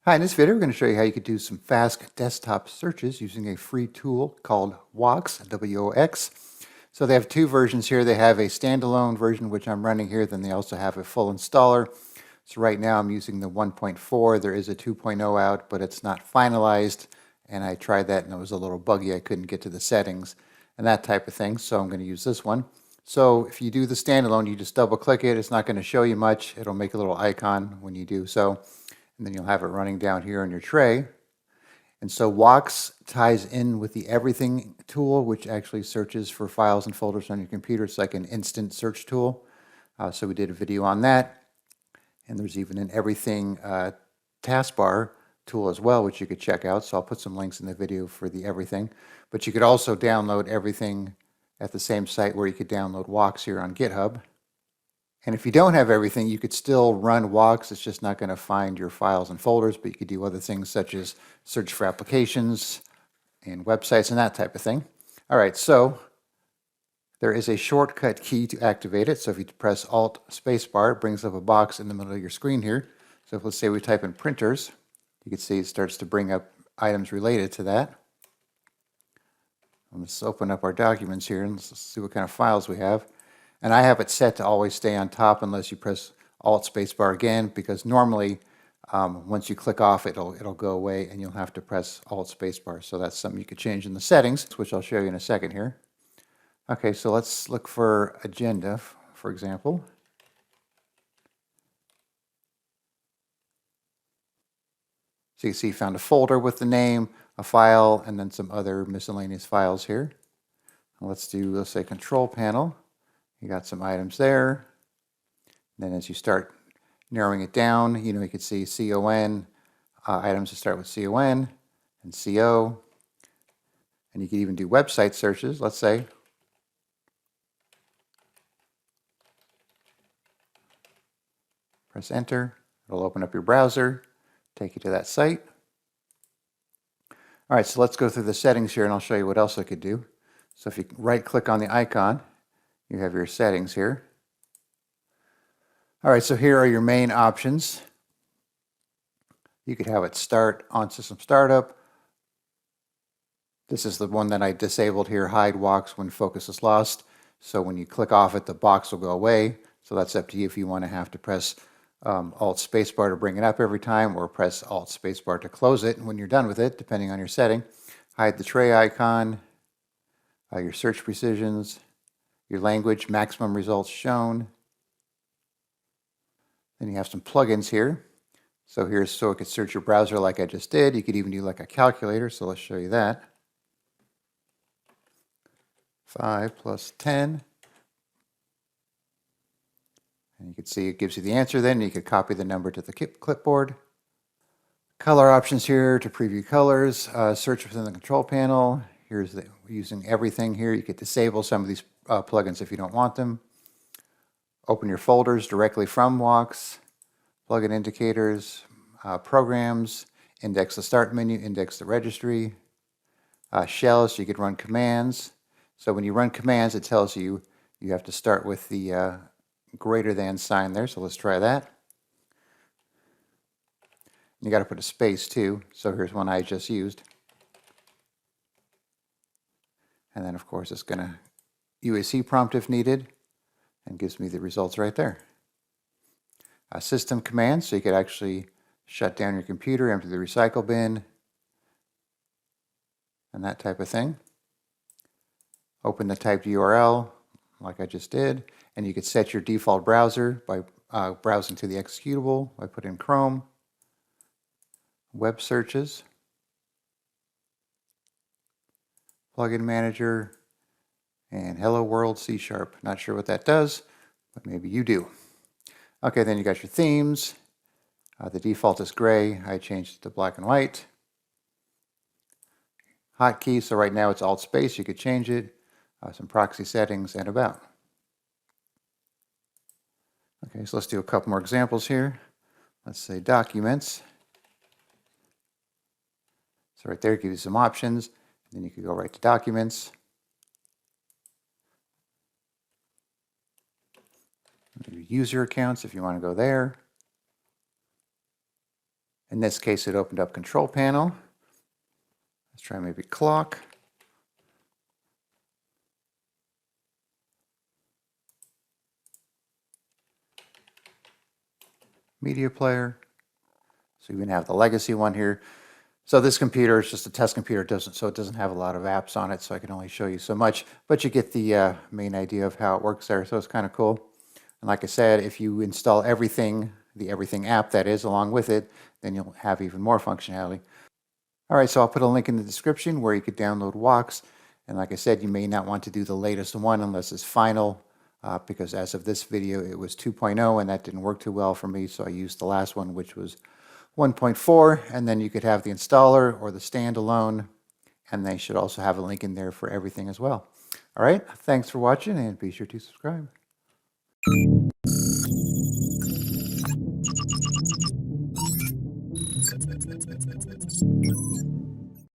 Hi, in this video, we're going to show you how you could do some fast desktop searches using a free tool called Wox, W-O-X. So they have two versions here. They have a standalone version, which I'm running here. Then they also have a full installer. So right now I'm using the 1.4. There is a 2.0 out, but it's not finalized. And I tried that and it was a little buggy. I couldn't get to the settings and that type of thing. So I'm going to use this one. So if you do the standalone, you just double click it. It's not going to show you much. It'll make a little icon when you do so. And then you'll have it running down here on your tray. And so Wox ties in with the Everything tool, which actually searches for files and folders on your computer. It's like an instant search tool. So we did a video on that. And there's even an Everything taskbar tool as well, which you could check out. So I'll put some links in the video for the Everything. But you could also download Everything at the same site where you could download Wox here on GitHub. And if you don't have everything, you could still run Wox. It's just not going to find your files and folders, but you could do other things such as search for applications and websites and that type of thing. All right, so there is a shortcut key to activate it. So if you press Alt spacebar, it brings up a box in the middle of your screen here. So if let's say we type in printers, you can see it starts to bring up items related to that. Let's open up our documents here and let's see what kind of files we have. And I have it set to always stay on top unless you press Alt spacebar again, because normally once you click off it'll go away and you'll have to press Alt spacebar. So that's something you could change in the settings, which I'll show you in a second here. Okay, so let's look for agenda, for example. So you see you found a folder with the name, a file, and then some other miscellaneous files here. Let's say control panel. You got some items there. Then as you start narrowing it down, you can see CON, items that start with CON and CO. And you can even do website searches, let's say. Press enter. It'll open up your browser, take you to that site. All right, so let's go through the settings here and I'll show you what else I could do. So if you right click on the icon, you have your settings here. All right, so here are your main options. You could have it start on system startup. This is the one that I disabled here, hide Wox when focus is lost. So when you click off it, the box will go away. So that's up to you if you want to have to press Alt spacebar to bring it up every time, or press Alt spacebar to close it when you're done with it, depending on your setting. Hide the tray icon, your search precisions, your language, maximum results shown. Then you have some plugins here. So here's so it could search your browser like I just did. You could even do like a calculator, so let's show you that. 5 plus 10. And you can see it gives you the answer then. You could copy the number to the clipboard. Color options here to preview colors. Search within the control panel. Here's using everything here. You could disable some of these plugins if you don't want them. Open your folders directly from Wox. Plugin indicators, programs, index the start menu, index the registry. Shells, so you could run commands. So when you run commands, it tells you you have to start with the greater than sign there. So let's try that. You got to put a space too. So here's one I just used. And then of course it's going to UAC prompt if needed, and gives me the results right there. System commands, so you could actually shut down your computer, empty the recycle bin, and that type of thing. Open the typed URL like I just did, and you could set your default browser by browsing to the executable. I put in Chrome. Web searches, plugin manager, and Hello World C#. Not sure what that does, but maybe you do. Okay, then you got your themes. The default is gray. I changed it to black and white. Hotkey, so right now it's Alt space. You could change it. Some proxy settings and about. Okay, so let's do a couple more examples here. Let's say documents. So right there it gives you some options. Then you could go right to documents. Maybe user accounts if you want to go there. In this case, it opened up control panel. Let's try maybe clock. Media player. So you can have the legacy one here. So this computer is just a test computer, it doesn't have a lot of apps on it, so I can only show you so much, but you get the main idea of how it works there, so it's kind of cool. And like I said, if you install everything, the Everything app that is along with it, then you'll have even more functionality. All right, so I'll put a link in the description where you could download Wox. And like I said, you may not want to do the latest one unless it's final, because as of this video, it was 2.0 and that didn't work too well for me, so I used the last one, which was 1.4, and then you could have the installer or the standalone, and they should also have a link in there for everything as well. All right, thanks for watching, and be sure to subscribe.